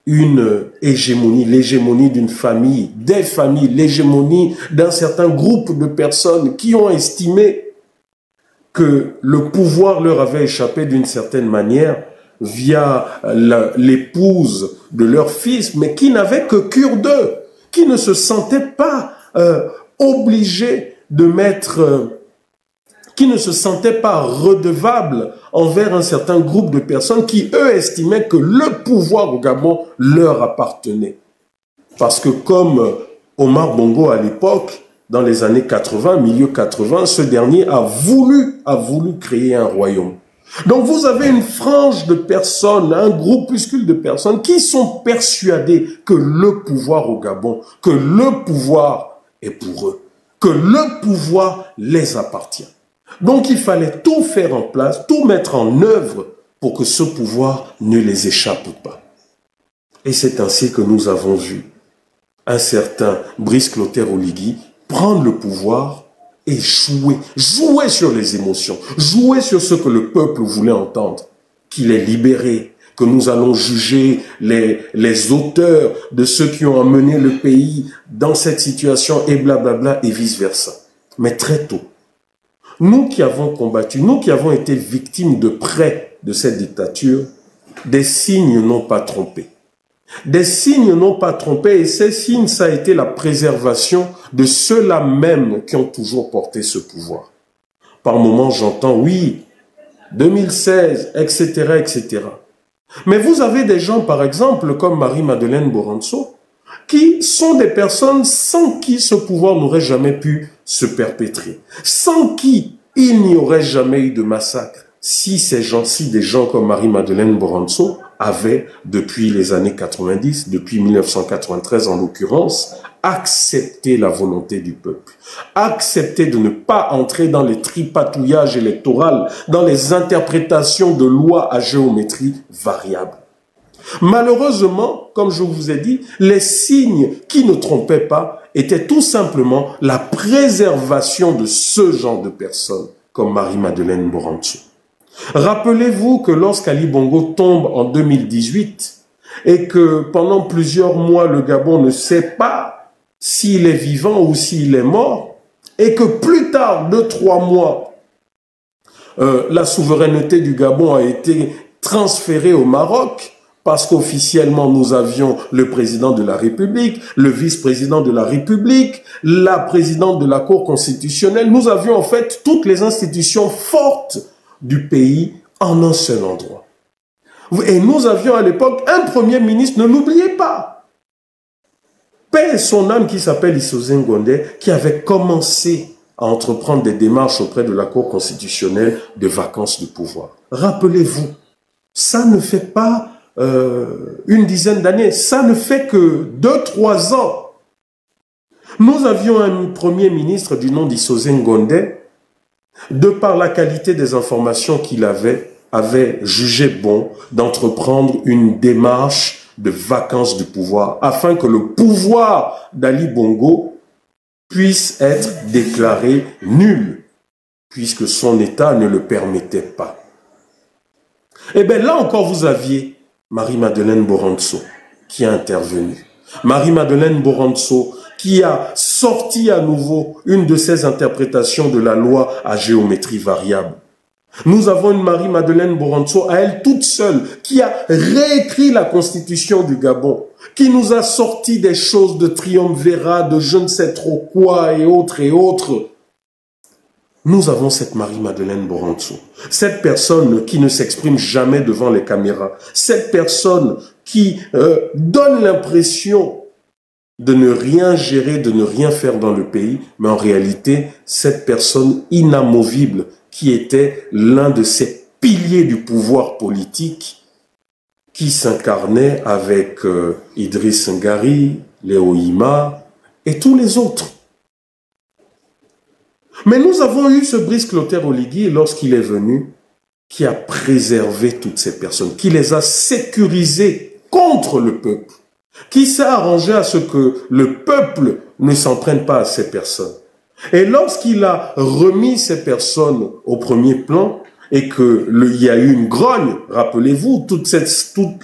une hégémonie, l'hégémonie d'une famille, des familles, l'hégémonie d'un certain groupe de personnes qui ont estimé que le pouvoir leur avait échappé d'une certaine manière via l'épouse de leur fils, mais qui n'avaient que cure d'eux, qui ne se sentaient pas obligés de mettre... qui ne se sentaient pas redevables envers un certain groupe de personnes qui, eux, estimaient que le pouvoir au Gabon leur appartenait. Parce que comme Omar Bongo à l'époque, dans les années 80, milieu 80, ce dernier a voulu créer un royaume. Donc vous avez une frange de personnes, un groupuscule de personnes qui sont persuadées que le pouvoir au Gabon, que le pouvoir est pour eux, que le pouvoir les appartient. Donc il fallait tout faire en place, tout mettre en œuvre pour que ce pouvoir ne les échappe pas. Et c'est ainsi que nous avons vu un certain Brice Clotaire Oligui prendre le pouvoir et jouer sur les émotions, jouer sur ce que le peuple voulait entendre, qu'il est libéré, que nous allons juger les auteurs de ceux qui ont amené le pays dans cette situation et blablabla et vice-versa. Mais très tôt, nous qui avons combattu, nous qui avons été victimes de près de cette dictature, des signes n'ont pas trompé. Des signes n'ont pas trompé et ces signes, ça a été la préservation de ceux-là même qui ont toujours porté ce pouvoir. Par moments, j'entends, oui, 2016, etc., etc. Mais vous avez des gens, par exemple, comme Marie-Madeleine Boranso, qui sont des personnes sans qui ce pouvoir n'aurait jamais pu se perpétrer, sans qui il n'y aurait jamais eu de massacre, si des gens comme Marie-Madeleine Boranso avaient, depuis les années 90, depuis 1993 en l'occurrence, accepté la volonté du peuple, accepté de ne pas entrer dans les tripatouillages électoraux, dans les interprétations de lois à géométrie variable. Malheureusement, comme je vous ai dit, les signes qui ne trompaient pas étaient tout simplement la préservation de ce genre de personnes, comme Marie-Madeleine Boranso. Rappelez-vous que lorsqu'Ali Bongo tombe en 2018 et que pendant plusieurs mois, le Gabon ne sait pas s'il est vivant ou s'il est mort, et que plus tard, 2-3 mois, la souveraineté du Gabon a été transférée au Maroc, parce qu'officiellement, nous avions le président de la République, le vice-président de la République, la présidente de la Cour constitutionnelle. Nous avions en fait toutes les institutions fortes du pays en un seul endroit. Et nous avions à l'époque un premier ministre, ne l'oubliez pas, paix son âme, qui s'appelle Issoze Ngondé, qui avait commencé à entreprendre des démarches auprès de la Cour constitutionnelle de vacances de pouvoir. Rappelez-vous, ça ne fait pas une dizaine d'années, ça ne fait que 2-3 ans. Nous avions un premier ministre du nom d'Issoze Ngondé, de par la qualité des informations qu'il avait jugé bon d'entreprendre une démarche de vacances du pouvoir, afin que le pouvoir d'Ali Bongo puisse être déclaré nul, puisque son État ne le permettait pas. Et bien là encore, vous aviez Marie-Madeleine Boranso qui a intervenu. Marie-Madeleine Boranso qui a sorti à nouveau une de ses interprétations de la loi à géométrie variable. Nous avons une Marie-Madeleine Boranso à elle toute seule qui a réécrit la constitution du Gabon, qui nous a sorti des choses de triumvirat, de je ne sais trop quoi et autres et autres. Nous avons cette Marie-Madeleine Boranso, cette personne qui ne s'exprime jamais devant les caméras, cette personne qui donne l'impression de ne rien gérer, de ne rien faire dans le pays, mais en réalité, cette personne inamovible qui était l'un de ces piliers du pouvoir politique qui s'incarnait avec Idriss Ngari, Léo Hima et tous les autres. Mais nous avons eu ce Brice Clotaire Oligui lorsqu'il est venu, qui a préservé toutes ces personnes, qui les a sécurisées contre le peuple, qui s'est arrangé à ce que le peuple ne s'en prenne pas à ces personnes. Et lorsqu'il a remis ces personnes au premier plan, et il y a eu une grogne, rappelez-vous, toutes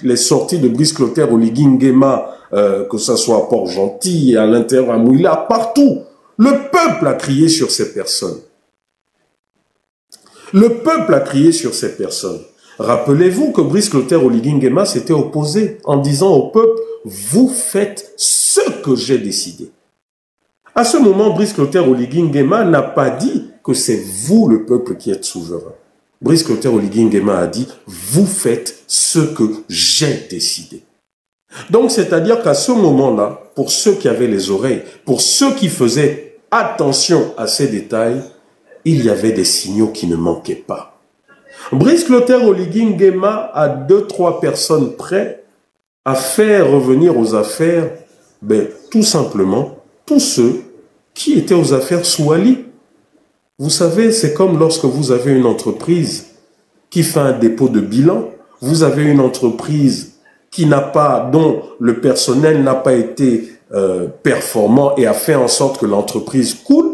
les sorties de Brice Clotaire, Oligui Nguema, que ce soit à Port-Gentil, à l'intérieur, à Mouila, partout, le peuple a crié sur ces personnes. Le peuple a crié sur ces personnes. Rappelez-vous que Brice Clotaire, Oligui Nguema s'était opposé en disant au peuple, vous faites ce que j'ai décidé. À ce moment, Brice Clotaire, Oligui Nguema n'a pas dit que c'est vous, le peuple, qui êtes souverain. Brice Clotaire, Oligui Nguema a dit, vous faites ce que j'ai décidé. Donc, c'est-à-dire qu'à ce moment-là, pour ceux qui avaient les oreilles, pour ceux qui faisaient attention à ces détails, il y avait des signaux qui ne manquaient pas. Brice Clotaire, Oligui Nguema, à 2-3 personnes près, à faire revenir aux affaires, tout simplement, tous ceux qui étaient aux affaires sous Ali. Vous savez, c'est comme lorsque vous avez une entreprise qui fait un dépôt de bilan, vous avez une entreprise qui n'a pas, dont le personnel n'a pas été performant et a fait en sorte que l'entreprise coule.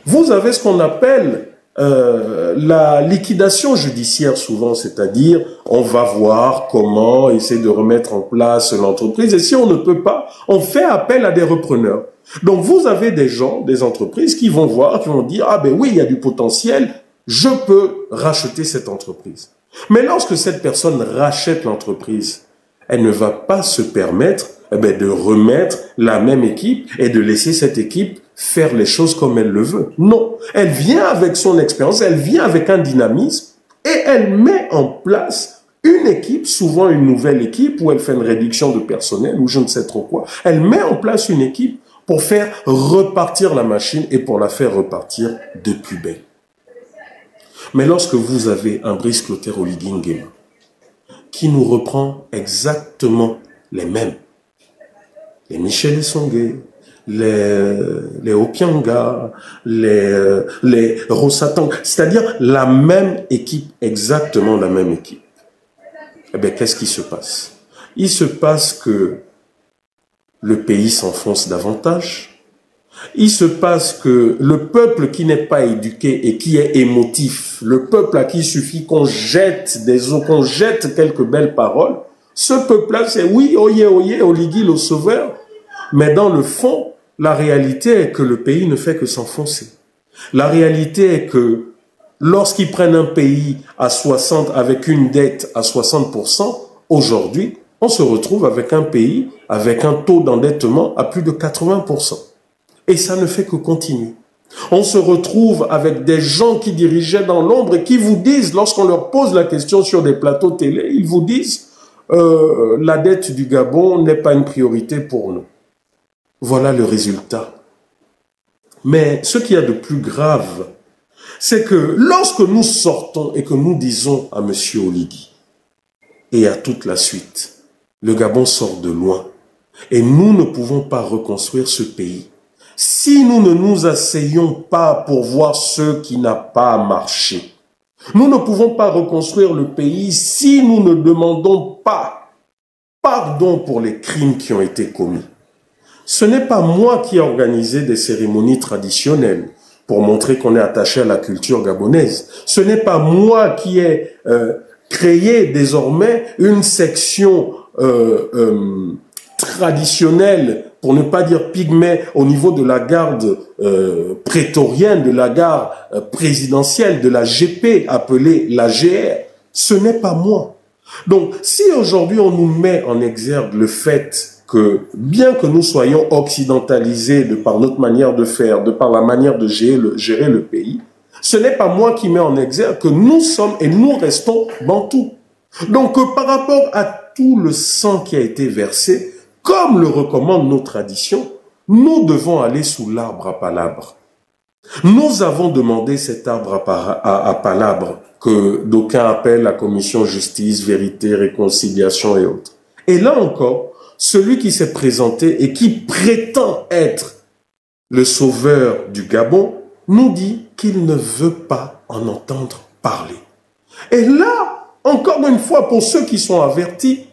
Vous avez ce qu'on appelle la liquidation judiciaire souvent, c'est-à-dire on va voir comment essayer de remettre en place l'entreprise et si on ne peut pas, on fait appel à des repreneurs. Donc vous avez des gens, des entreprises qui vont voir, qui vont dire « Ah ben oui, il y a du potentiel, je peux racheter cette entreprise. » Mais lorsque cette personne rachète l'entreprise, elle ne va pas se permettre de remettre la même équipe et de laisser cette équipe faire les choses comme elle le veut. Non, elle vient avec son expérience, elle vient avec un dynamisme et elle met en place une équipe, souvent une nouvelle équipe, où elle fait une réduction de personnel ou je ne sais trop quoi. Elle met en place une équipe pour faire repartir la machine et pour la faire repartir de plus belle. Mais lorsque vous avez un Brice Clotaire, Oligui Nguema qui nous reprend exactement les mêmes, les Michel Essongué, les Opianga, les Rossatang, c'est-à-dire la même équipe, exactement la même équipe. Eh bien, qu'est-ce qui se passe? Il se passe que le pays s'enfonce davantage. Il se passe que le peuple qui n'est pas éduqué et qui est émotif, le peuple à qui il suffit qu'on jette des eaux, qu'on jette quelques belles paroles, ce peuple-là, c'est oui, oyez, oyez, Oligui le sauveur. Mais dans le fond, la réalité est que le pays ne fait que s'enfoncer. La réalité est que lorsqu'ils prennent un pays à 60, avec une dette à 60%, aujourd'hui, on se retrouve avec un pays avec un taux d'endettement à plus de 80%. Et ça ne fait que continuer. On se retrouve avec des gens qui dirigeaient dans l'ombre et qui vous disent, lorsqu'on leur pose la question sur des plateaux télé, ils vous disent la dette du Gabon n'est pas une priorité pour nous. Voilà le résultat. Mais ce qu'il y a de plus grave, c'est que lorsque nous sortons et que nous disons à M. Oligui et à toute la suite, le Gabon sort de loin et nous ne pouvons pas reconstruire ce pays si nous ne nous asseyons pas pour voir ce qui n'a pas marché. Nous ne pouvons pas reconstruire le pays si nous ne demandons pas pardon pour les crimes qui ont été commis. Ce n'est pas moi qui ai organisé des cérémonies traditionnelles pour montrer qu'on est attaché à la culture gabonaise. Ce n'est pas moi qui ai créé désormais une section traditionnelle, pour ne pas dire pygmée, au niveau de la garde prétorienne, de la garde présidentielle, de la GP, appelée la GR. Ce n'est pas moi. Donc, si aujourd'hui on nous met en exergue le fait que, bien que nous soyons occidentalisés de par notre manière de faire, de par la manière de gérer le pays, ce n'est pas moi qui mets en exergue que nous sommes et nous restons bantous. Donc, par rapport à tout le sang qui a été versé, comme le recommandent nos traditions, nous devons aller sous l'arbre à palabres. Nous avons demandé cet arbre à palabres que d'aucuns appellent la commission justice, vérité, réconciliation et autres. Et là encore, celui qui s'est présenté et qui prétend être le sauveur du Gabon nous dit qu'il ne veut pas en entendre parler. Et là, encore une fois, pour ceux qui sont avertis,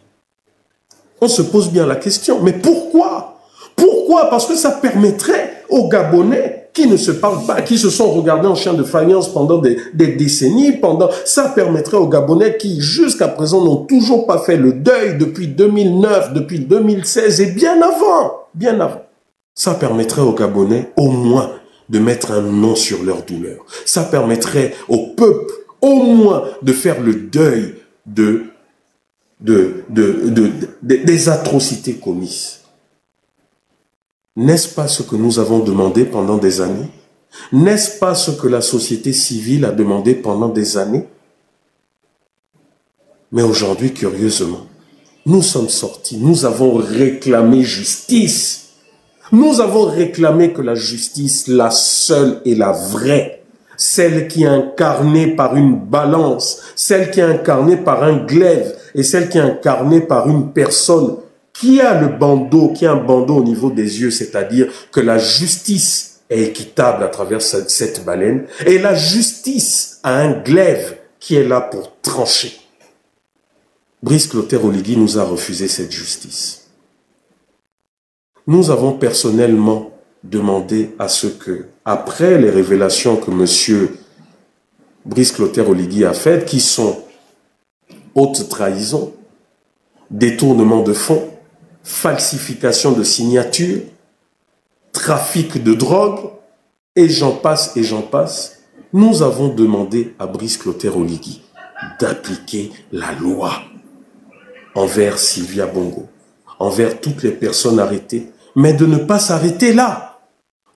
on se pose bien la question, mais pourquoi? Pourquoi? Parce que ça permettrait aux Gabonais qui ne se parlent pas, qui se sont regardés en chien de faïence pendant des décennies, ça permettrait aux Gabonais qui, jusqu'à présent, n'ont toujours pas fait le deuil depuis 2009, depuis 2016 et bien avant. Ça permettrait aux Gabonais, au moins, de mettre un nom sur leur douleur. Ça permettrait au peuple, au moins, de faire le deuil des atrocités commises. N'est-ce pas ce que nous avons demandé pendant des années? N'est-ce pas ce que la société civile a demandé pendant des années? Mais aujourd'hui, curieusement, nous sommes sortis, nous avons réclamé justice. Nous avons réclamé que la justice, la seule et la vraie, celle qui est incarnée par une balance, celle qui est incarnée par un glaive et celle qui est incarnée par une personne qui a le bandeau, qui a un bandeau au niveau des yeux, c'est-à-dire que la justice est équitable à travers cette baleine et la justice a un glaive qui est là pour trancher. Brice Clotaire Oligui nous a refusé cette justice. Nous avons personnellement demandé à ce que, après les révélations que M. Brice Clotaire Oligui a faites, qui sont haute trahison, détournement de fonds, falsification de signatures, trafic de drogue, et j'en passe, nous avons demandé à Brice Clotaire Oligui d'appliquer la loi envers Sylvia Bongo, envers toutes les personnes arrêtées, mais de ne pas s'arrêter là,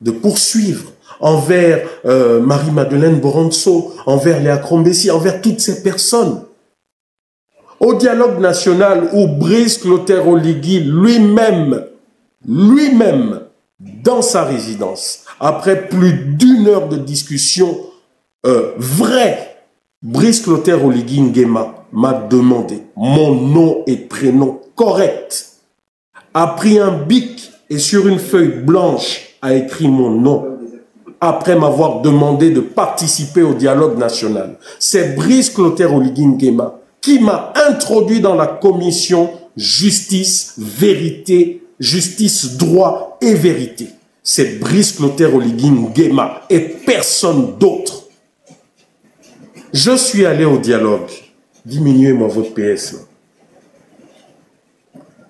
de poursuivre envers Marie-Madeleine Boronso, envers Léa Crombessi, envers toutes ces personnes. Au dialogue national où Brice Clotaire Oligui lui-même, dans sa résidence, après plus d'1 heure de discussion vraie, Brice Clotaire Oligui Nguema m'a demandé mon nom et prénom correct, a pris un bic et sur une feuille blanche a écrit mon nom après m'avoir demandé de participer au dialogue national. C'est Brice Clotaire Oligui Nguema qui m'a introduit dans la commission justice, vérité, justice, droit et vérité. C'est Brice Clotaire Oligui Nguema et personne d'autre. Je suis allé au dialogue. Diminuez-moi votre PS. Là.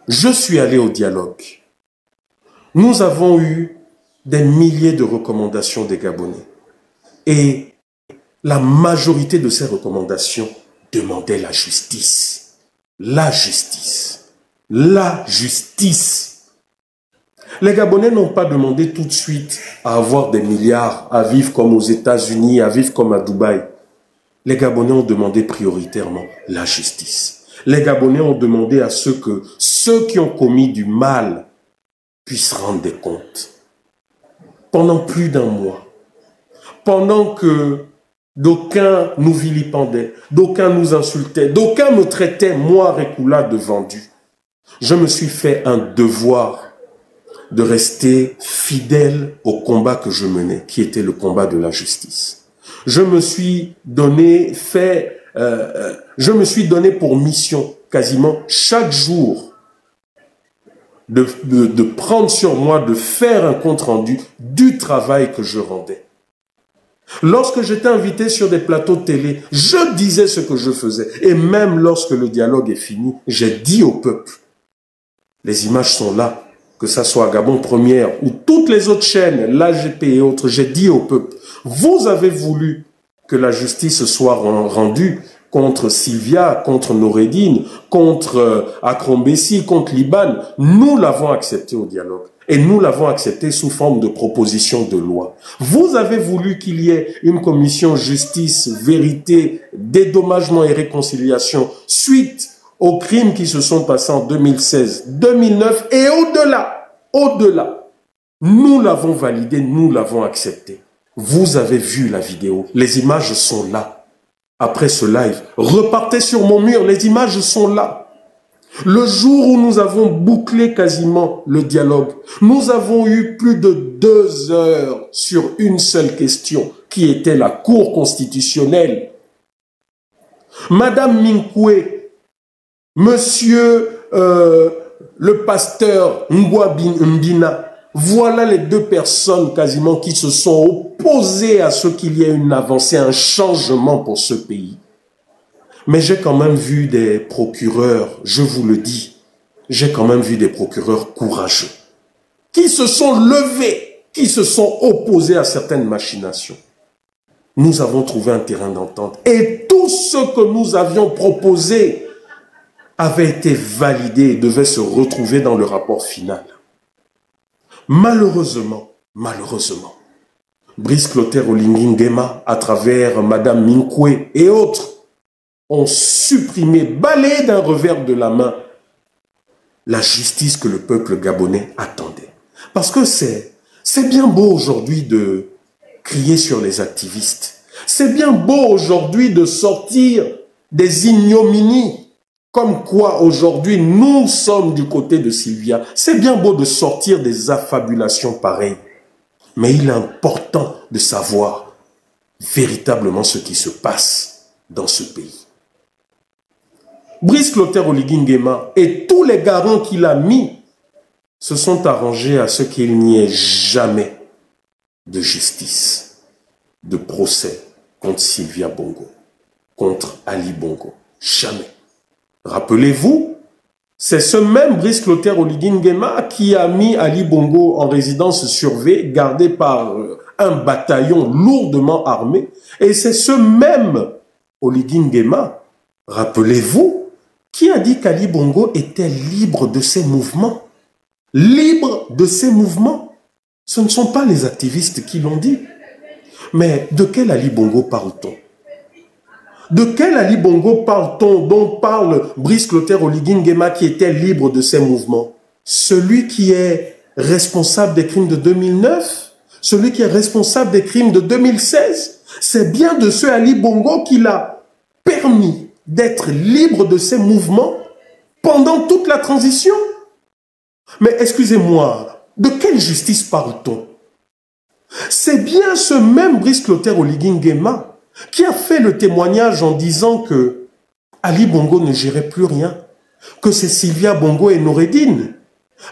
Je suis allé au dialogue. Nous avons eu des milliers de recommandations des Gabonais. Et la majorité de ces recommandations demandaient la justice. La justice. La justice. Les Gabonais n'ont pas demandé tout de suite à avoir des milliards, à vivre comme aux États-Unis, à vivre comme à Dubaï. Les Gabonais ont demandé prioritairement la justice. Les Gabonais ont demandé à ce que ceux qui ont commis du mal puissent rendre des comptes. Pendant plus d'1 mois, pendant que d'aucuns nous vilipendaient, d'aucuns nous insultaient, d'aucuns me traitaient, moi, Rekula, de vendu, je me suis fait un devoir de rester fidèle au combat que je menais, qui était le combat de la justice. Je me suis donné pour mission quasiment chaque jour de prendre sur moi, de faire un compte-rendu du travail que je rendais. Lorsque j'étais invité sur des plateaux de télé, je disais ce que je faisais. Et même lorsque le dialogue est fini, j'ai dit au peuple, les images sont là, que ça soit à Gabon Première ou toutes les autres chaînes, l'AGP et autres, j'ai dit au peuple, vous avez voulu que la justice soit rendue contre Sylvia, contre Noureddine, contre Akrombessi, contre Liban. Nous l'avons accepté au dialogue. Et nous l'avons accepté sous forme de proposition de loi. Vous avez voulu qu'il y ait une commission justice, vérité, dédommagement et réconciliation suite aux crimes qui se sont passés en 2016, 2009 et au-delà. Au-delà. Nous l'avons validé, nous l'avons accepté. Vous avez vu la vidéo. Les images sont là. Après ce live, repartez sur mon mur, les images sont là. Le jour où nous avons bouclé quasiment le dialogue, nous avons eu plus de 2 heures sur une seule question, qui était la Cour constitutionnelle. Madame Minkwe, monsieur le pasteur Ngwa Mbina, Voilà les deux personnes quasiment qui se sont opposées à ce qu'il y ait une avancée, un changement pour ce pays. Mais j'ai quand même vu des procureurs, je vous le dis, j'ai quand même vu des procureurs courageux, qui se sont levés, qui se sont opposés à certaines machinations. Nous avons trouvé un terrain d'entente. Et tout ce que nous avions proposé avait été validé et devait se retrouver dans le rapport final. Malheureusement, Brice Clotaire Oligui Nguema, à travers Madame Minkwe et autres, ont supprimé, balayé d'un revers de la main, la justice que le peuple gabonais attendait. Parce que c'est bien beau aujourd'hui de crier sur les activistes. C'est bien beau aujourd'hui de sortir des ignominies. Comme quoi aujourd'hui nous sommes du côté de Sylvia. C'est bien beau de sortir des affabulations pareilles. Mais il est important de savoir véritablement ce qui se passe dans ce pays. Brice Clotaire Oligui Nguema et tous les garants qu'il a mis se sont arrangés à ce qu'il n'y ait jamais de justice, de procès contre Sylvia Bongo, contre Ali Bongo. Jamais. Rappelez-vous, c'est ce même Brice Clotaire Oligui Nguema qui a mis Ali Bongo en résidence surveillée, gardée par un bataillon lourdement armé. Et c'est ce même Oligui Nguema, rappelez-vous, qui a dit qu'Ali Bongo était libre de ses mouvements. Libre de ses mouvements. Ce ne sont pas les activistes qui l'ont dit. Mais de quel Ali Bongo parle-t-on? De quel Ali Bongo parle-t-on, dont parle Brice Clotaire Oligui Nguema qui était libre de ses mouvements? Celui qui est responsable des crimes de 2009? Celui qui est responsable des crimes de 2016? C'est bien de ce Ali Bongo qu'il a permis d'être libre de ses mouvements pendant toute la transition. Mais excusez-moi, de quelle justice parle-t-on? C'est bien ce même Brice Clotaire Oligui Nguema qui a fait le témoignage en disant que Ali Bongo ne gérait plus rien, que c'est Sylvia Bongo et Noureddine.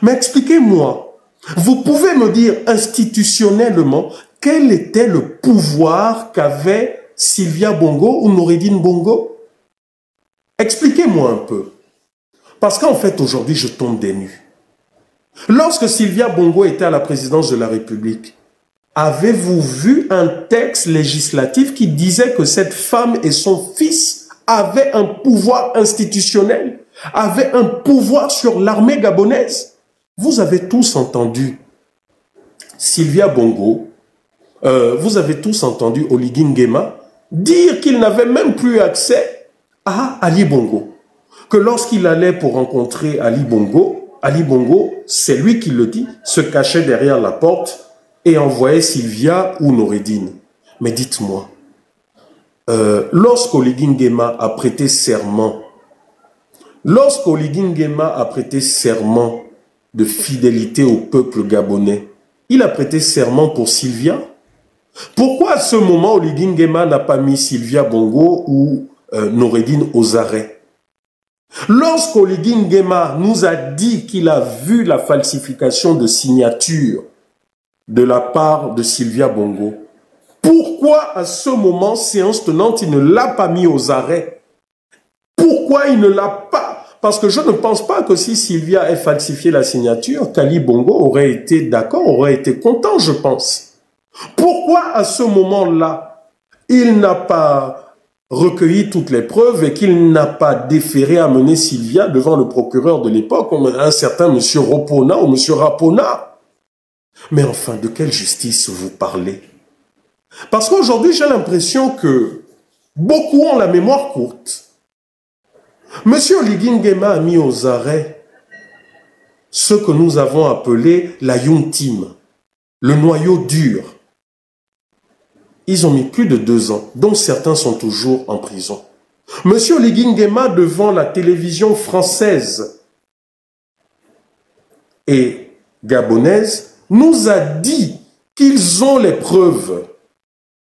Mais expliquez-moi, vous pouvez me dire institutionnellement quel était le pouvoir qu'avait Sylvia Bongo ou Noureddine Bongo? Expliquez-moi un peu. Parce qu'en fait, aujourd'hui, je tombe des nues. Lorsque Sylvia Bongo était à la présidence de la République, avez-vous vu un texte législatif qui disait que cette femme et son fils avaient un pouvoir institutionnel, avaient un pouvoir sur l'armée gabonaise? Vous avez tous entendu Sylvia Bongo, vous avez tous entendu Oligui Nguema dire qu'il n'avait même plus accès à Ali Bongo. Que lorsqu'il allait pour rencontrer Ali Bongo, c'est lui qui le dit, se cachait derrière la porte et envoyait Sylvia ou Noureddine. Mais dites-moi, lorsqu'Oligui Nguema a prêté serment, de fidélité au peuple gabonais, il a prêté serment pour Sylvia. Pourquoi à ce moment Oligui Nguema n'a pas mis Sylvia Bongo ou Noureddine aux arrêts? Lorsqu'Oligui Nguema nous a dit qu'il a vu la falsification de signature de la part de Sylvia Bongo, pourquoi à ce moment, séance tenante, il ne l'a pas mis aux arrêts? Pourquoi il ne l'a pas? Parce que je ne pense pas que si Sylvia ait falsifié la signature, qu'Ali Bongo aurait été d'accord, aurait été content, je pense. Pourquoi à ce moment-là, il n'a pas recueilli toutes les preuves et qu'il n'a pas déféré à mener Sylvia devant le procureur de l'époque, un certain monsieur Ropona ou monsieur Rapona? Mais enfin, de quelle justice vous parlez? Parce qu'aujourd'hui, j'ai l'impression que beaucoup ont la mémoire courte. Monsieur Oligui Nguema a mis aux arrêts ce que nous avons appelé la Young Team, le noyau dur. Ils ont mis plus de 2 ans, dont certains sont toujours en prison. Monsieur Oligui Nguema, devant la télévision française et gabonaise, nous a dit qu'ils ont les preuves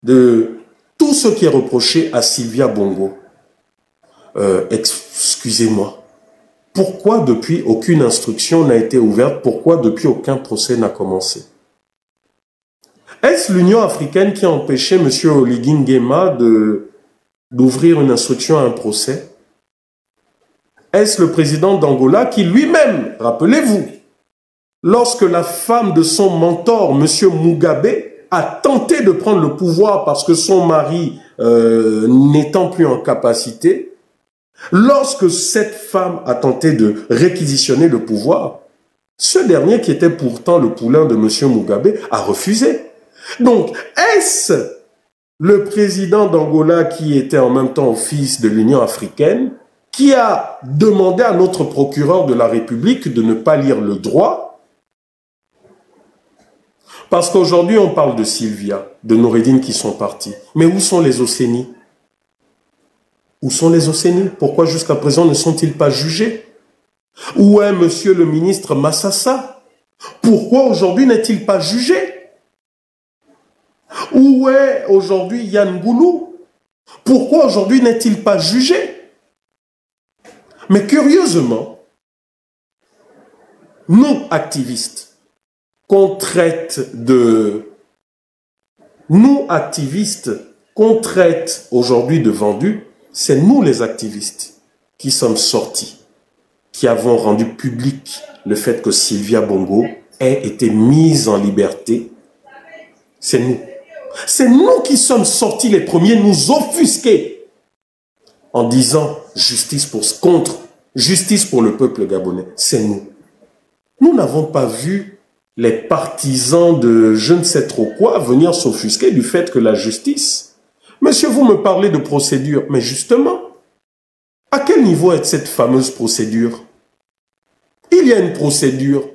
de tout ce qui est reproché à Sylvia Bongo. Excusez-moi, Pourquoi depuis aucune instruction n'a été ouverte? Pourquoi depuis aucun procès n'a commencé? Est-ce l'Union africaine qui a empêché M. Oligui Nguema d'ouvrir une instruction à un procès? Est-ce le président d'Angola qui lui-même, rappelez-vous, lorsque la femme de son mentor, M. Mugabe, a tenté de prendre le pouvoir parce que son mari n'étant plus en capacité, lorsque cette femme a tenté de réquisitionner le pouvoir, ce dernier qui était pourtant le poulain de M. Mugabe a refusé. Donc, est-ce le président d'Angola qui était en même temps fils de l'Union africaine qui a demandé à notre procureur de la République de ne pas lire le droit? Parce qu'aujourd'hui, on parle de Sylvia, de Noureddine qui sont partis. Mais où sont les Océnies? Où sont les Océnies? Pourquoi jusqu'à présent ne sont-ils pas jugés? Où est monsieur le ministre Massassa? Pourquoi aujourd'hui n'est-il pas jugé? Où est aujourd'hui Yann Goulou? Pourquoi aujourd'hui n'est-il pas jugé? Mais curieusement, nous, activistes, qu'on traite aujourd'hui de vendus, c'est nous les activistes qui sommes sortis, qui avons rendu public le fait que Sylvia Bongo ait été mise en liberté. C'est nous. C'est nous qui sommes sortis les premiers nous offusquer en disant justice justice pour le peuple gabonais. C'est nous. Nous n'avons pas vu les partisans de je ne sais trop quoi venir s'offusquer du fait que la justice... Monsieur, vous me parlez de procédure, mais justement, à quel niveau est cette fameuse procédure? Il y a une procédure.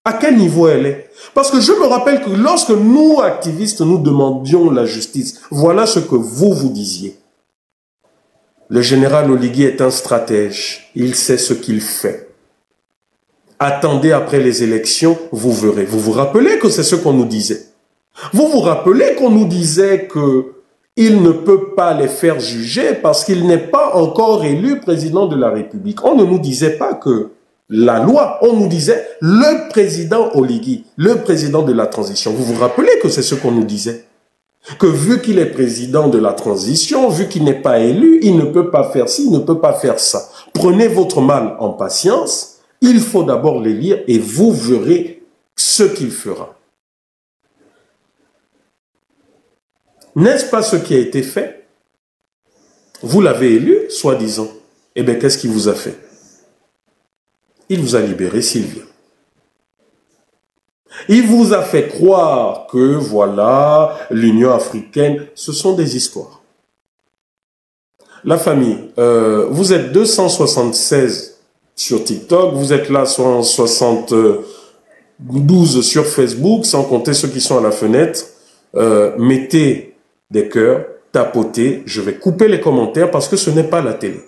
À quel niveau elle est? Parce que je me rappelle que lorsque nous, activistes, nous demandions la justice, voilà ce que vous disiez. Le général Oligui est un stratège. Il sait ce qu'il fait. Attendez après les élections, vous verrez. Vous vous rappelez que c'est ce qu'on nous disait. Vous vous rappelez qu'on nous disait qu'il ne peut pas les faire juger parce qu'il n'est pas encore élu président de la République. On ne nous disait pas que la loi, on nous disait le président Oligui, le président de la transition. Vous vous rappelez que c'est ce qu'on nous disait? Que vu qu'il est président de la transition, vu qu'il n'est pas élu, il ne peut pas faire ci, il ne peut pas faire ça. Prenez votre mal en patience, il faut d'abord les lire et vous verrez ce qu'il fera. N'est-ce pas ce qui a été fait? Vous l'avez élu, soi-disant. Eh bien, qu'est-ce qu'il vous a fait? Il vous a libéré Sylvia. Il vous a fait croire que, voilà, l'Union africaine, ce sont des histoires. La famille, vous êtes 276 sur TikTok, vous êtes là 172 sur Facebook, sans compter ceux qui sont à la fenêtre. Mettez des cœurs, tapotez, je vais couper les commentaires parce que ce n'est pas la télé.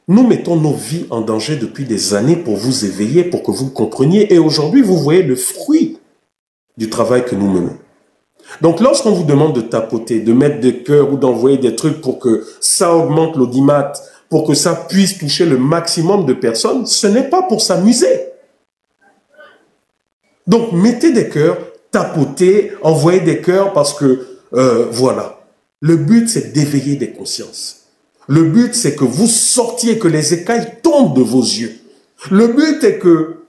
Nous mettons nos vies en danger depuis des années pour vous éveiller, pour que vous compreniez. Et aujourd'hui, vous voyez le fruit du travail que nous menons. Donc, lorsqu'on vous demande de tapoter, de mettre des cœurs ou d'envoyer des trucs pour que ça augmente l'audimat, pour que ça puisse toucher le maximum de personnes, ce n'est pas pour s'amuser. Donc, mettez des cœurs, tapotez, envoyez des cœurs parce que, voilà. Le but, c'est d'éveiller des consciences. Le but, c'est que vous sortiez, que les écailles tombent de vos yeux. Le but est que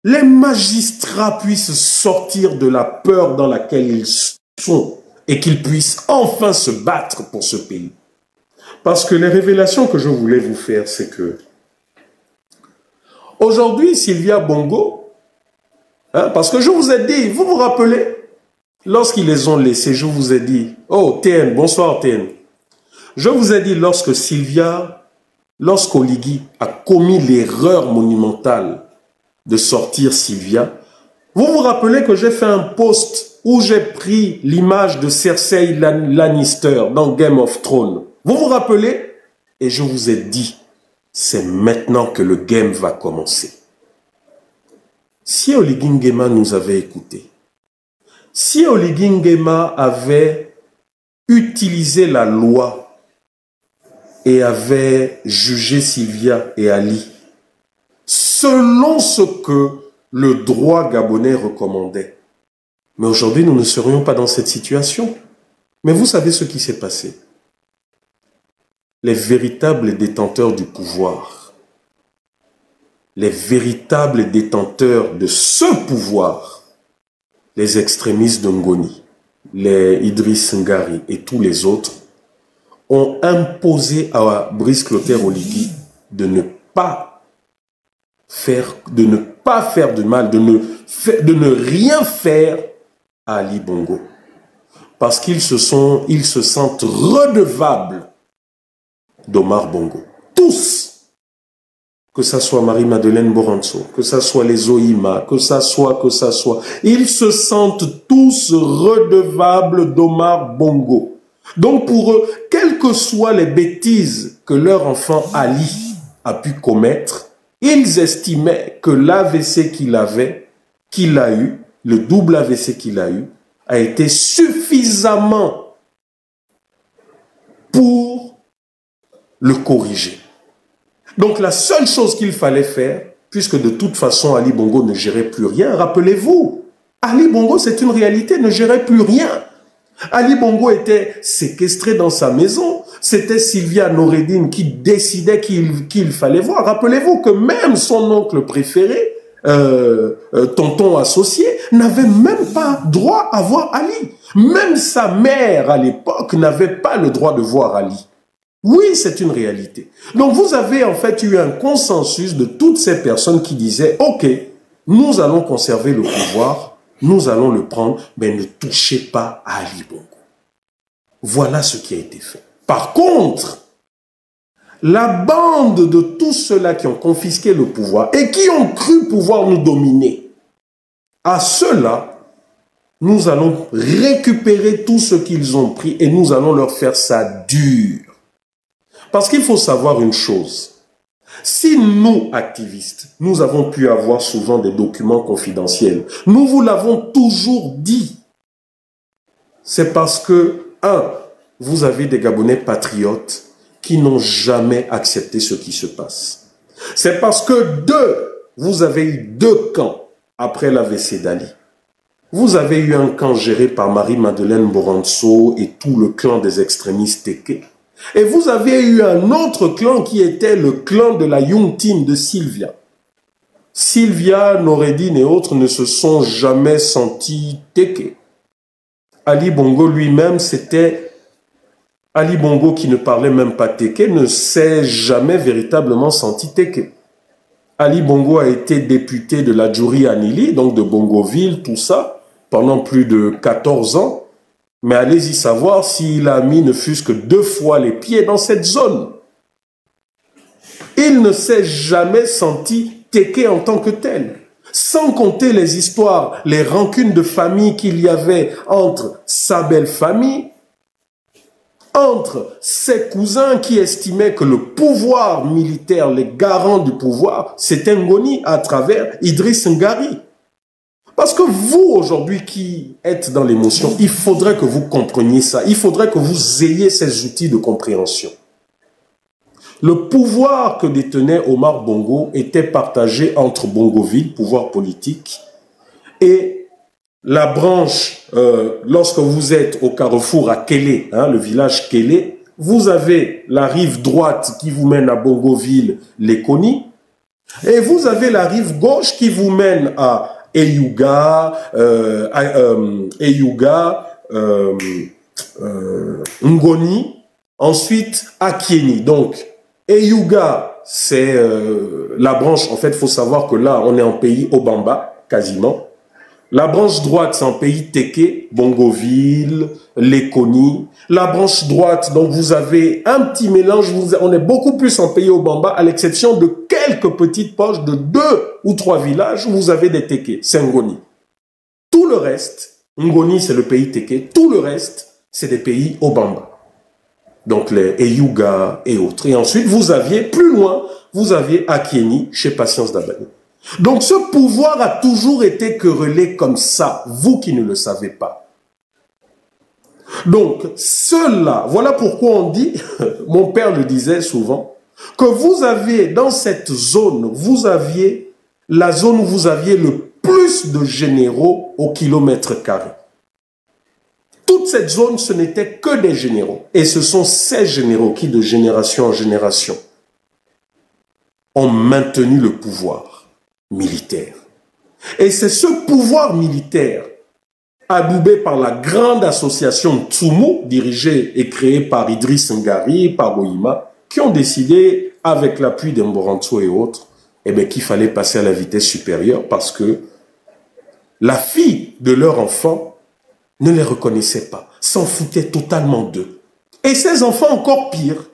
les magistrats puissent sortir de la peur dans laquelle ils sont et qu'ils puissent enfin se battre pour ce pays. Parce que les révélations que je voulais vous faire, c'est que aujourd'hui, Sylvia Bongo, parce que je vous ai dit, vous vous rappelez, lorsqu'ils les ont laissés, je vous ai dit, oh TN, bonsoir TN. Je vous ai dit lorsqu'Oligui a commis l'erreur monumentale de sortir Sylvia, vous vous rappelez que j'ai fait un post où j'ai pris l'image de Cersei Lannister dans Game of Thrones. Vous vous rappelez? Et je vous ai dit, c'est maintenant que le game va commencer. Si Oligui Nguema nous avait écoutés, si Oligui Nguema avait utilisé la loi et avait jugé Sylvia et Ali, selon ce que le droit gabonais recommandait. Mais aujourd'hui, nous ne serions pas dans cette situation. Mais vous savez ce qui s'est passé. Les véritables détenteurs du pouvoir, les véritables détenteurs de ce pouvoir, les extrémistes de Ngoni, les Idriss Ngari et tous les autres, ont imposé à Brice Clotaire Oligui de ne pas faire de mal, de ne rien faire à Ali Bongo. Parce qu'ils se sentent redevables d'Omar Bongo. Tous. Que ça soit Marie-Madeleine Boranso, que ça soit les Oïma, que ça soit. Ils se sentent tous redevables d'Omar Bongo. Donc pour eux, quelles que soient les bêtises que leur enfant Ali a pu commettre, ils estimaient que l'AVC qu'il a eu, le double AVC qu'il a eu, a été suffisamment pour le corriger. Donc la seule chose qu'il fallait faire, puisque de toute façon Ali Bongo ne gérait plus rien, rappelez-vous, Ali Bongo c'est une réalité, ne gérait plus rien. Ali Bongo était séquestré dans sa maison, c'était Sylvia Noureddine qui décidait qu'il fallait voir. Rappelez-vous que même son oncle préféré, tonton associé, n'avait même pas droit à voir Ali. Même sa mère à l'époque n'avait pas le droit de voir Ali. Oui, c'est une réalité. Donc vous avez en fait eu un consensus de toutes ces personnes qui disaient « Ok, nous allons conserver le pouvoir, nous allons le prendre, mais ne touchez pas à Ali Bongo. » Voilà ce qui a été fait. Par contre, la bande de tous ceux-là qui ont confisqué le pouvoir et qui ont cru pouvoir nous dominer, à ceux-là, nous allons récupérer tout ce qu'ils ont pris et nous allons leur faire ça dur. Parce qu'il faut savoir une chose. Si nous, activistes, nous avons pu avoir souvent des documents confidentiels, nous vous l'avons toujours dit. C'est parce que, vous avez des Gabonais patriotes qui n'ont jamais accepté ce qui se passe. C'est parce que, vous avez eu 2 camps après l'AVC d'Ali. Vous avez eu un camp géré par Marie-Madeleine Boranso et tout le clan des extrémistes Teke. Et vous avez eu un autre clan qui était le clan de la Young Team de Sylvia. Sylvia, Noureddine et autres ne se sont jamais sentis Teke. Ali Bongo lui-même, c'était Ali Bongo qui ne parlait même pas Teke, ne s'est jamais véritablement senti Teke. Ali Bongo a été député de la Djouri Anili, donc de Bongoville, tout ça, pendant plus de 14 ans. Mais allez-y savoir s'il a mis ne fût-ce que 2 fois les pieds dans cette zone. Il ne s'est jamais senti Teke en tant que tel. Sans compter les histoires, les rancunes de famille qu'il y avait entre sa belle famille, entre ses cousins qui estimaient que le pouvoir militaire, les garants du pouvoir, c'était Ngoni à travers Idriss Ngari. Parce que vous, aujourd'hui, qui êtes dans l'émotion, il faudrait que vous compreniez ça. Il faudrait que vous ayez ces outils de compréhension. Le pouvoir que détenait Omar Bongo était partagé entre Bongoville, pouvoir politique, et la branche, lorsque vous êtes au carrefour à Kélé, le village Kélé, vous avez la rive droite qui vous mène à Bongoville, Lekoni, et vous avez la rive gauche qui vous mène à Eyouga, Ngoni, ensuite Akieni. Donc, Eyouga, c'est la branche, en fait, il faut savoir que là, on est en pays Obamba, quasiment. La branche droite, c'est en pays Teke, Bongoville, Lekoni. La branche droite, donc vous avez un petit mélange, on est beaucoup plus en pays Obamba, à l'exception de quelques petites poches de 2 ou 3 villages où vous avez des Teke, c'est Ngoni. Tout le reste, Ngoni c'est le pays Teke, tout le reste, c'est des pays Obamba. Donc les Eyouga et autres. Et ensuite, vous aviez, plus loin, vous aviez Akieni chez Patience Dabani. Donc ce pouvoir a toujours été querellé comme ça, vous qui ne le savez pas. Donc cela, voilà pourquoi on dit, mon père le disait souvent, que vous aviez dans cette zone, vous aviez la zone où vous aviez le plus de généraux au kilomètre carré. Toute cette zone, ce n'était que des généraux. Et ce sont ces généraux qui, de génération en génération, ont maintenu le pouvoir militaire. Et c'est ce pouvoir militaire, adoubé par la grande association Tsumu, dirigée et créée par Idriss Ngari, par Ohima, qui ont décidé, avec l'appui d'Emboranto et autres, qu'il fallait passer à la vitesse supérieure parce que la fille de leur enfant ne les reconnaissait pas, s'en foutait totalement d'eux. Et ces enfants encore pire.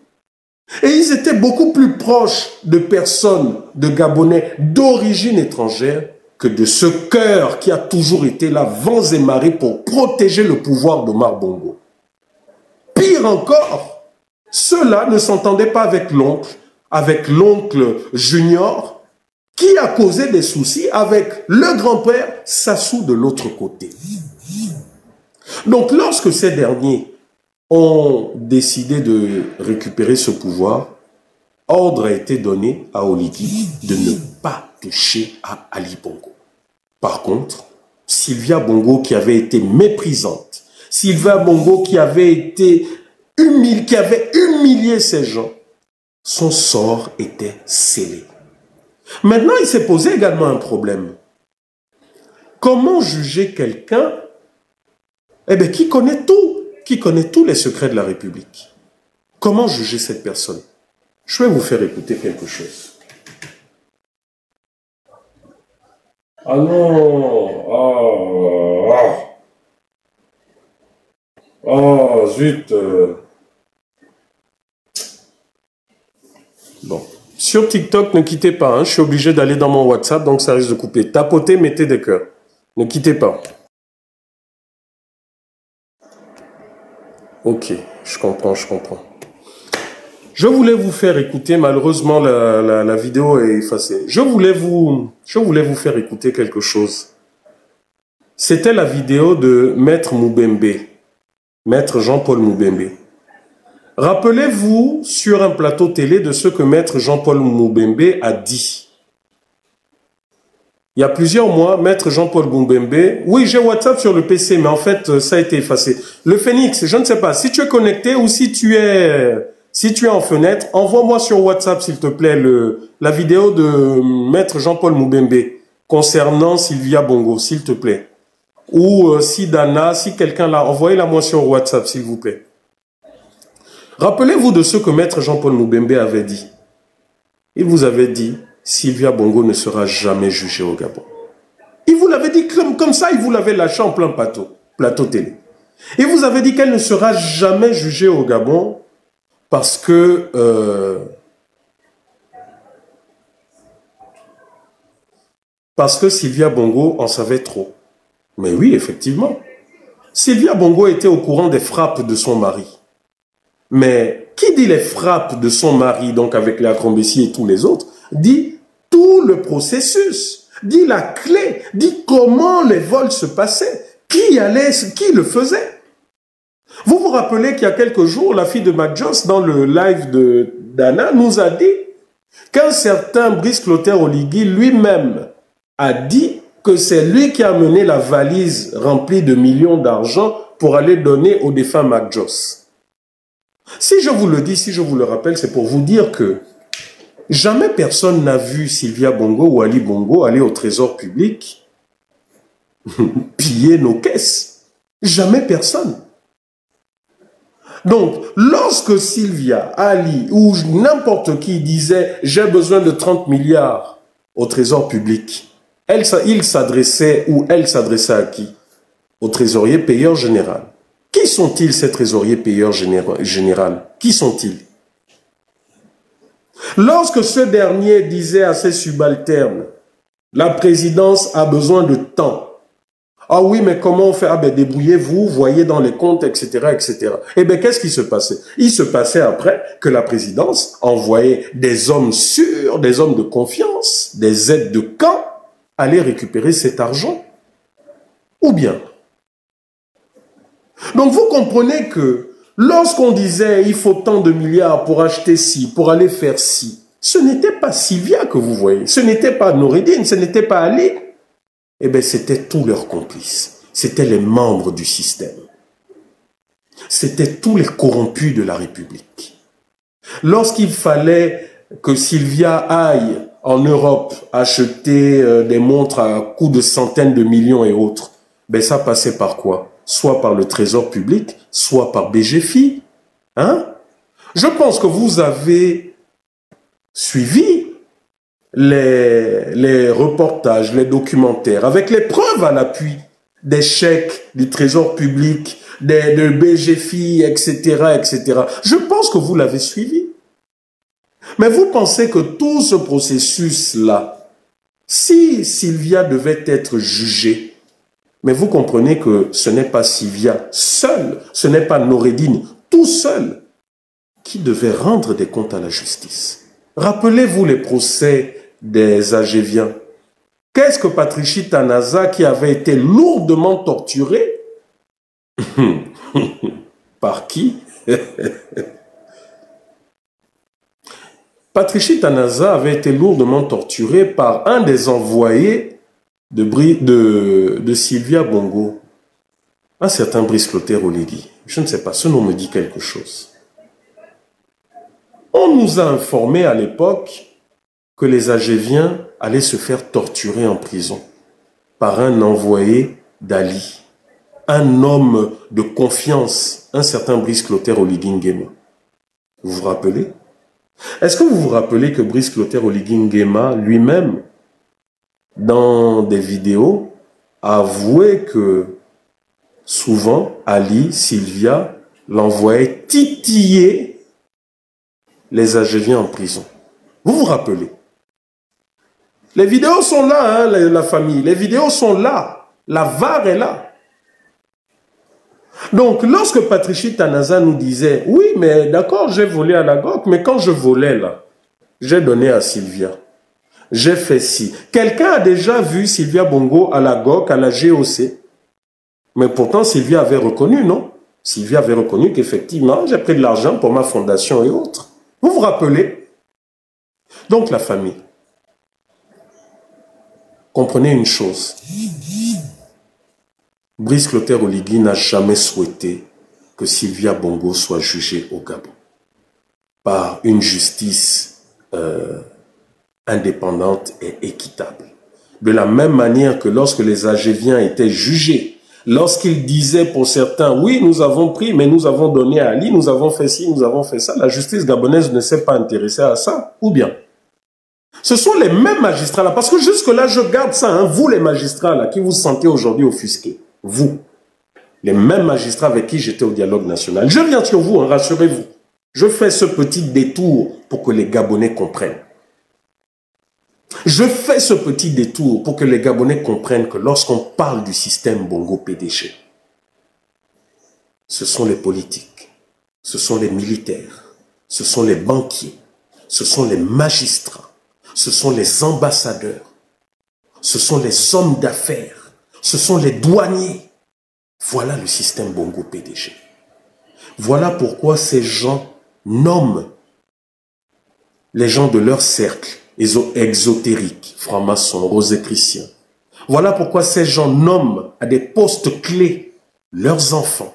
Et ils étaient beaucoup plus proches de personnes, de Gabonais d'origine étrangère, que de ce cœur qui a toujours été là, vents et marées, pour protéger le pouvoir d'Omar Bongo. Pire encore, ceux-là ne s'entendaient pas avec l'oncle Junior, qui a causé des soucis avec le grand-père Sassou de l'autre côté. Donc lorsque ces derniers ont décidé de récupérer ce pouvoir, ordre a été donné à Oligui de ne pas toucher à Ali Bongo. Par contre, Sylvia Bongo, qui avait été méprisante, Sylvia Bongo qui avait humilié ces gens, son sort était scellé. Maintenant, il s'est posé également un problème. Comment juger quelqu'un qui connaît tous les secrets de la République? Comment juger cette personne? Je vais vous faire écouter quelque chose. Ah non, zut. Bon, sur TikTok, ne quittez pas, hein. Je suis obligé d'aller dans mon WhatsApp, donc ça risque de couper. Tapotez, mettez des cœurs. Ne quittez pas. Ok, je comprends. Je voulais vous faire écouter, malheureusement la vidéo est effacée. Je voulais vous faire écouter quelque chose. C'était la vidéo de Maître Moubembe, Maître Jean-Paul Moubembe. Rappelez-vous sur un plateau télé de ce que Maître Jean-Paul Moubembe a dit. Il y a plusieurs mois, Maître Jean-Paul Moubembe, oui, j'ai WhatsApp sur le PC, mais en fait, ça a été effacé. Le Phénix, je ne sais pas, si tu es connecté ou si tu es en fenêtre, envoie-moi sur WhatsApp, s'il te plaît, la vidéo de Maître Jean-Paul Moubembe concernant Sylvia Bongo, s'il te plaît. Ou si Dana, si quelqu'un l'a, envoyez-la moi sur WhatsApp, s'il vous plaît. Rappelez-vous de ce que Maître Jean-Paul Moubembe avait dit. Il vous avait dit, Sylvia Bongo ne sera jamais jugée au Gabon. Il vous l'avait dit comme ça, il vous l'avait lâché en plein plateau télé. Il vous avait dit qu'elle ne sera jamais jugée au Gabon parce que Sylvia Bongo en savait trop. Mais oui, effectivement. Sylvia Bongo était au courant des frappes de son mari. Mais qui dit les frappes de son mari, donc avec Léa Crombessi et tous les autres, dit tout le processus, dit la clé, dit comment les vols se passaient, qui le faisait. Vous vous rappelez qu'il y a quelques jours, la fille de Mac Joss, dans le live de Dana, nous a dit qu'un certain Brice Clotaire Oligui lui-même a dit que c'est lui qui a mené la valise remplie de millions d'argent pour aller donner aux défunts Mac Joss. Si je vous le dis, si je vous le rappelle, c'est pour vous dire que jamais personne n'a vu Sylvia Bongo ou Ali Bongo aller au trésor public piller nos caisses. Jamais personne. Donc, lorsque Sylvia, Ali ou n'importe qui disait « j'ai besoin de 30 milliards au trésor public », il s'adressait ou elle s'adressait à qui? Au trésorier payeur général. Qui sont-ils, ces trésoriers payeurs général? Qui sont-ils? Lorsque ce dernier disait à ses subalternes, la présidence a besoin de temps. Ah oui, mais comment on fait? Ah ben débrouillez-vous, voyez dans les comptes, etc., etc. Eh bien, qu'est-ce qui se passait? Il se passait après que la présidence envoyait des hommes sûrs, des hommes de confiance, des aides de camp, aller récupérer cet argent. Ou bien. Donc vous comprenez que lorsqu'on disait il faut tant de milliards pour acheter ci, pour aller faire ci, Ce n'était pas Sylvia que vous voyez, ce n'était pas Noureddine, ce n'était pas Ali. Eh bien, c'était tous leurs complices. C'était les membres du système. C'était tous les corrompus de la République. Lorsqu'il fallait que Sylvia aille en Europe acheter des montres à coût de centaines de millions et autres, ben ça passait par quoi? Soit par le Trésor public, soit par BGFI. Hein? Je pense que vous avez suivi les reportages, les documentaires, avec les preuves à l'appui des chèques du Trésor public, de BGFI, etc., etc. Je pense que vous l'avez suivi. Mais vous pensez que tout ce processus-là, si Sylvia devait être jugée, mais vous comprenez que ce n'est pas Sylvia seule, ce n'est pas Noureddine tout seul qui devait rendre des comptes à la justice. Rappelez-vous les procès des Agéviens. Qu'est-ce que Patricia Tanaza, qui avait été lourdement torturée, par qui? Patricia Tanaza avait été lourdement torturée par un des envoyés de Sylvia Bongo, un certain Brice Clotaire Oligui. Je ne sais pas, ce nom me dit quelque chose. On nous a informé à l'époque que les Agéviens allaient se faire torturer en prison par un envoyé d'Ali, un homme de confiance, un certain Brice Clotaire Oligui Nguema. Vous vous rappelez? Est-ce que vous vous rappelez que Brice Clotaire Oligui Nguema lui-même, dans des vidéos, a avoué que souvent Ali, Sylvia, l'envoyait titiller les Agéviens en prison? Vous vous rappelez? Les vidéos sont là, hein, la famille. Les vidéos sont là. La VAR est là. Donc, lorsque Patricia Tanaza nous disait, oui, mais d'accord, j'ai volé à la GOC, mais quand je volais là, j'ai donné à Sylvia. J'ai fait ci. Quelqu'un a déjà vu Sylvia Bongo à la GOC, à la GOC. Mais pourtant, Sylvia avait reconnu, non? Sylvia avait reconnu qu'effectivement, j'ai pris de l'argent pour ma fondation et autres. Vous vous rappelez? Donc, la famille. Comprenez une chose. Brice Clotaire Oligui n'a jamais souhaité que Sylvia Bongo soit jugée au Gabon par une justice indépendante et équitable. De la même manière que lorsque les Agéviens étaient jugés, lorsqu'ils disaient pour certains, oui, nous avons pris, mais nous avons donné à Ali, nous avons fait ci, nous avons fait ça, la justice gabonaise ne s'est pas intéressée à ça, ou bien? Ce sont les mêmes magistrats là, parce que jusque-là, je garde ça, hein, vous les magistrats là, qui vous sentez aujourd'hui offusqués. Vous, les mêmes magistrats avec qui j'étais au dialogue national. Je viens sur vous, hein, rassurez-vous. Je fais ce petit détour pour que les Gabonais comprennent. Je fais ce petit détour pour que les Gabonais comprennent que lorsqu'on parle du système Bongo PDG, ce sont les politiques, ce sont les militaires, ce sont les banquiers, ce sont les magistrats, ce sont les ambassadeurs, ce sont les hommes d'affaires, ce sont les douaniers. Voilà le système Bongo PDG. Voilà pourquoi ces gens nomment les gens de leur cercle exotérique, francs-maçons, rosicruciens. Voilà pourquoi ces gens nomment à des postes clés leurs enfants.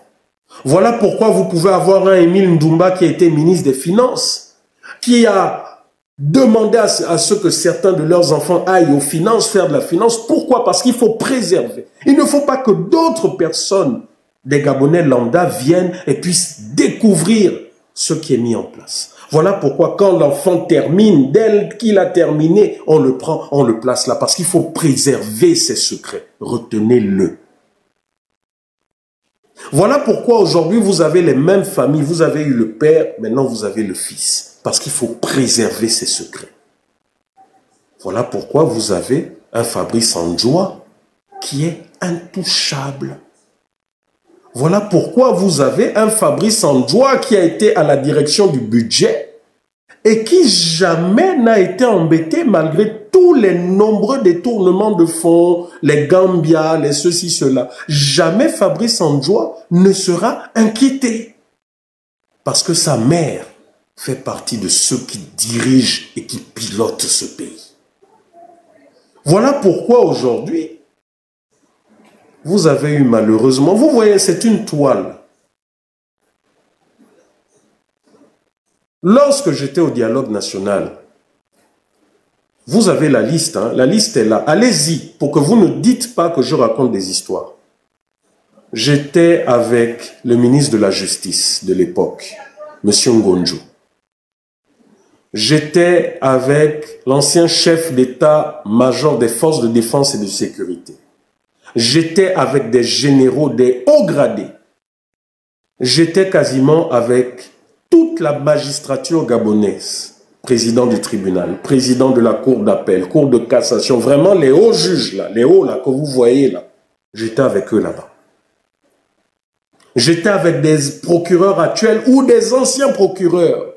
Voilà pourquoi vous pouvez avoir un Émile Ndoumba qui a été ministre des Finances, qui a demandé à ce que certains de leurs enfants aillent aux finances, faire de la finance. Pourquoi? Parce qu'il faut préserver. Il ne faut pas que d'autres personnes, des Gabonais lambda, viennent et puissent découvrir ce qui est mis en place. Voilà pourquoi quand l'enfant termine, dès qu'il a terminé, on le prend, on le place là. Parce qu'il faut préserver ses secrets. Retenez-le. Voilà pourquoi aujourd'hui vous avez les mêmes familles. Vous avez eu le père, maintenant vous avez le fils. Parce qu'il faut préserver ses secrets. Voilà pourquoi vous avez un Fabrice Andjoua qui est intouchable. Voilà pourquoi vous avez un Fabrice Andjoua qui a été à la direction du budget et qui jamais n'a été embêté malgré tous les nombreux détournements de fonds, les Gambia, les ceci, cela. Jamais Fabrice Andjoua ne sera inquiété. Parce que sa mère fait partie de ceux qui dirigent et qui pilotent ce pays. Voilà pourquoi aujourd'hui, vous avez eu malheureusement, vous voyez, c'est une toile. Lorsque j'étais au dialogue national, vous avez la liste, hein, la liste est là. Allez-y pour que vous ne dites pas que je raconte des histoires. J'étais avec le ministre de la Justice de l'époque, M. Ngonjo. J'étais avec l'ancien chef d'état-major des forces de défense et de sécurité. J'étais avec des généraux, des hauts gradés. J'étais quasiment avec toute la magistrature gabonaise, président du tribunal, président de la cour d'appel, cour de cassation, vraiment les hauts juges, là, les hauts là, que vous voyez là. J'étais avec eux là-bas. J'étais avec des procureurs actuels ou des anciens procureurs,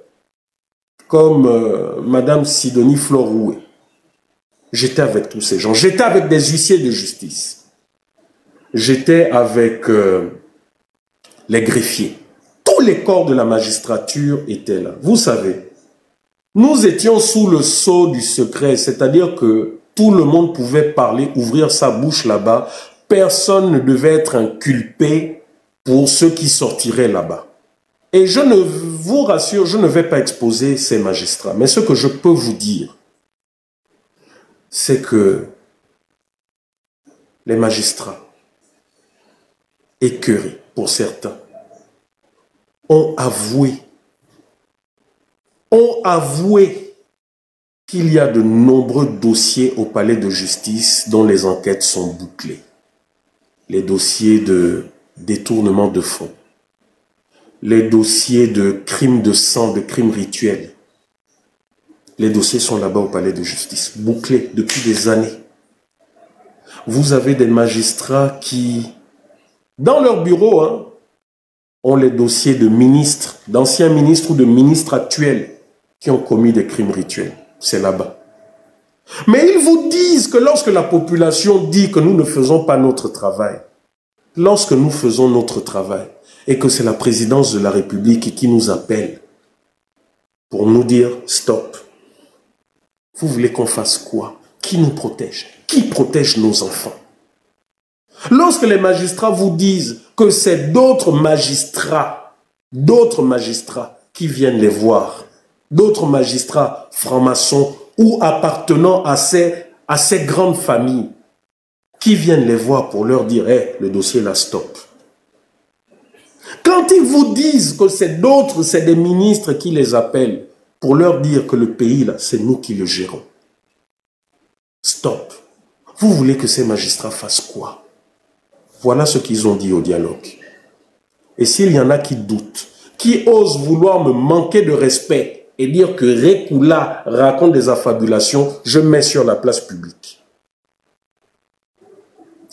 comme Madame Sidonie Floroué. J'étais avec tous ces gens. J'étais avec des huissiers de justice. J'étais avec les greffiers. Tous les corps de la magistrature étaient là. Vous savez, nous étions sous le sceau du secret, c'est-à-dire que tout le monde pouvait parler, ouvrir sa bouche là-bas. Personne ne devait être inculpé pour ceux qui sortiraient là-bas. Et je ne vous rassure, je ne vais pas exposer ces magistrats. Mais ce que je peux vous dire, c'est que les magistrats, écœurés pour certains, ont avoué qu'il y a de nombreux dossiers au palais de justice dont les enquêtes sont bouclées. Les dossiers de détournement de fonds, les dossiers de crimes de sang, de crimes rituels. Les dossiers sont là-bas au palais de justice, bouclés depuis des années. Vous avez des magistrats qui, dans leur bureau, hein, ont les dossiers de ministres, d'anciens ministres ou de ministres actuels qui ont commis des crimes rituels. C'est là-bas. Mais ils vous disent que lorsque la population dit que nous ne faisons pas notre travail, lorsque nous faisons notre travail et que c'est la présidence de la République qui nous appelle pour nous dire stop, vous voulez qu'on fasse quoi? Qui nous protège? Qui protège nos enfants? Lorsque les magistrats vous disent que c'est d'autres magistrats qui viennent les voir, d'autres magistrats francs-maçons ou appartenant à ces grandes familles, qui viennent les voir pour leur dire hey, le dossier là, stop. Quand ils vous disent que c'est d'autres, c'est des ministres qui les appellent pour leur dire que le pays là, c'est nous qui le gérons. Stop. Vous voulez que ces magistrats fassent quoi? Voilà ce qu'ils ont dit au dialogue. Et s'il y en a qui doutent, qui osent vouloir me manquer de respect et dire que Rekula raconte des affabulations, je mets sur la place publique.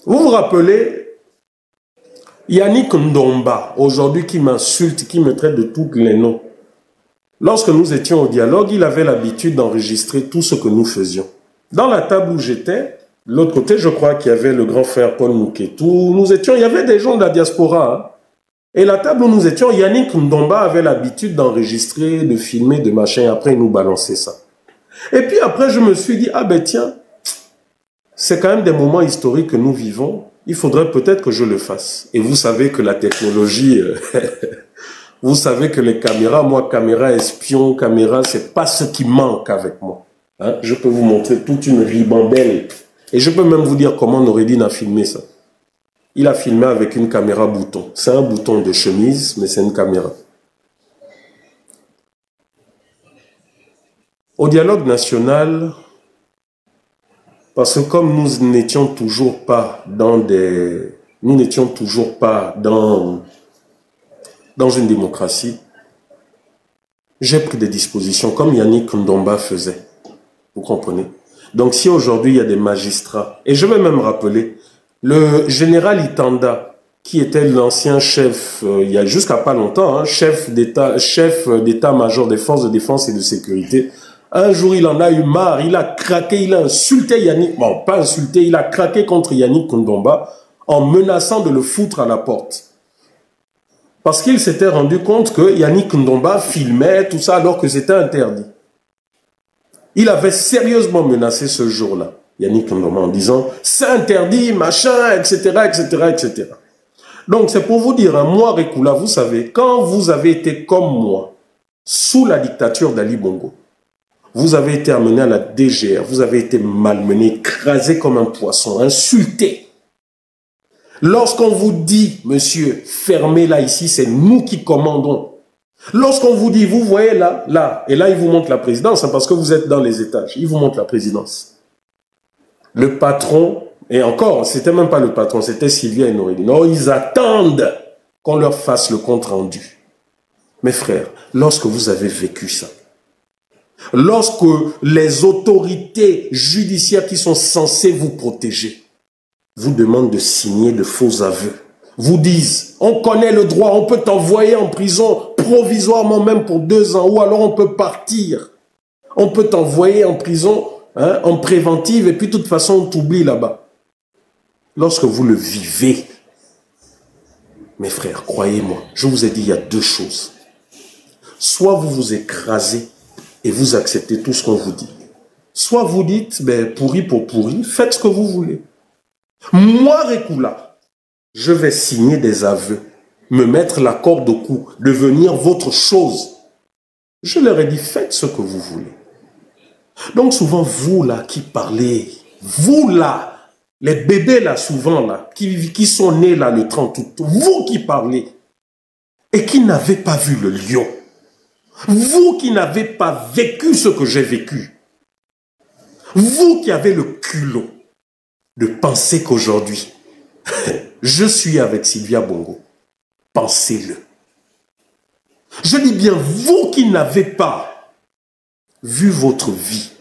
Vous vous rappelez Yannick Ndomba, aujourd'hui qui m'insulte, qui me traite de tous les noms. Lorsque nous étions au dialogue, il avait l'habitude d'enregistrer tout ce que nous faisions. Dans la table où j'étais, l'autre côté, je crois qu'il y avait le grand frère Paul Mouketou. Nous étions, il y avait des gens de la diaspora. Hein. Et la table où nous étions, Yannick Ndomba avait l'habitude d'enregistrer, de filmer, de machin. Après, il nous balançait ça. Et puis après, je me suis dit, ah ben tiens, c'est quand même des moments historiques que nous vivons. Il faudrait peut-être que je le fasse. Et vous savez que la technologie, vous savez que les caméras, moi, caméra espion, caméra, c'est pas ce qui manque avec moi. Hein? Je peux vous montrer toute une ribambelle. Et je peux même vous dire comment Noureddine a filmé ça. Il a filmé avec une caméra bouton. C'est un bouton de chemise, mais c'est une caméra. Au dialogue national, parce que comme nous n'étions toujours pas dans une démocratie, j'ai pris des dispositions comme Yannick Ndomba faisait. Vous comprenez? Donc si aujourd'hui il y a des magistrats, et je vais même rappeler, le général Itanda, qui était l'ancien chef, il y a jusqu'à pas longtemps, hein, chef d'état-major des forces de défense et de sécurité, un jour il en a eu marre, il a craqué, il a insulté Yannick, bon pas insulté, il a craqué contre Yannick Ndomba en menaçant de le foutre à la porte. Parce qu'il s'était rendu compte que Yannick Ndomba filmait tout ça alors que c'était interdit. Il avait sérieusement menacé ce jour-là, Yannick Ndomba, en disant « c'est interdit, machin, etc., etc., etc. » Donc, c'est pour vous dire, moi, Rekula, vous savez, quand vous avez été comme moi, sous la dictature d'Ali Bongo, vous avez été amené à la DGR, vous avez été malmené, écrasé comme un poisson, insulté. Lorsqu'on vous dit, monsieur, fermez là, ici, c'est nous qui commandons. Lorsqu'on vous dit, vous voyez là, là, et là, il vous montre la présidence, hein, parce que vous êtes dans les étages, il vous montre la présidence. Le patron, et encore, c'était même pas le patron, c'était Sylvia et Noélie. Non, ils attendent qu'on leur fasse le compte rendu. Mes frères, lorsque vous avez vécu ça, lorsque les autorités judiciaires qui sont censées vous protéger vous demandent de signer de faux aveux, vous disent, on connaît le droit, on peut t'envoyer en prison provisoirement même pour 2 ans, ou alors on peut partir. On peut t'envoyer en prison hein, en préventive et puis de toute façon on t'oublie là-bas. Lorsque vous le vivez, mes frères, croyez-moi, je vous ai dit il y a 2 choses. Soit vous vous écrasez et vous acceptez tout ce qu'on vous dit. Soit vous dites, ben, pourri pour pourri, faites ce que vous voulez. Moi, Rekula, je vais signer des aveux, me mettre la corde au cou, devenir votre chose. Je leur ai dit, faites ce que vous voulez. Donc souvent, vous là qui parlez, vous là, les bébés là souvent là, qui sont nés là le 30 août, vous qui parlez et qui n'avez pas vu le lion, vous qui n'avez pas vécu ce que j'ai vécu, vous qui avez le culot de penser qu'aujourd'hui, je suis avec Sylvia Bongo, pensez-le. Je dis bien, vous qui n'avez pas vu votre vie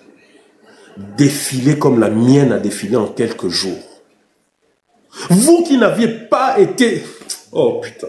défiler comme la mienne a défilé en quelques jours, vous qui n'aviez pas été... Oh putain.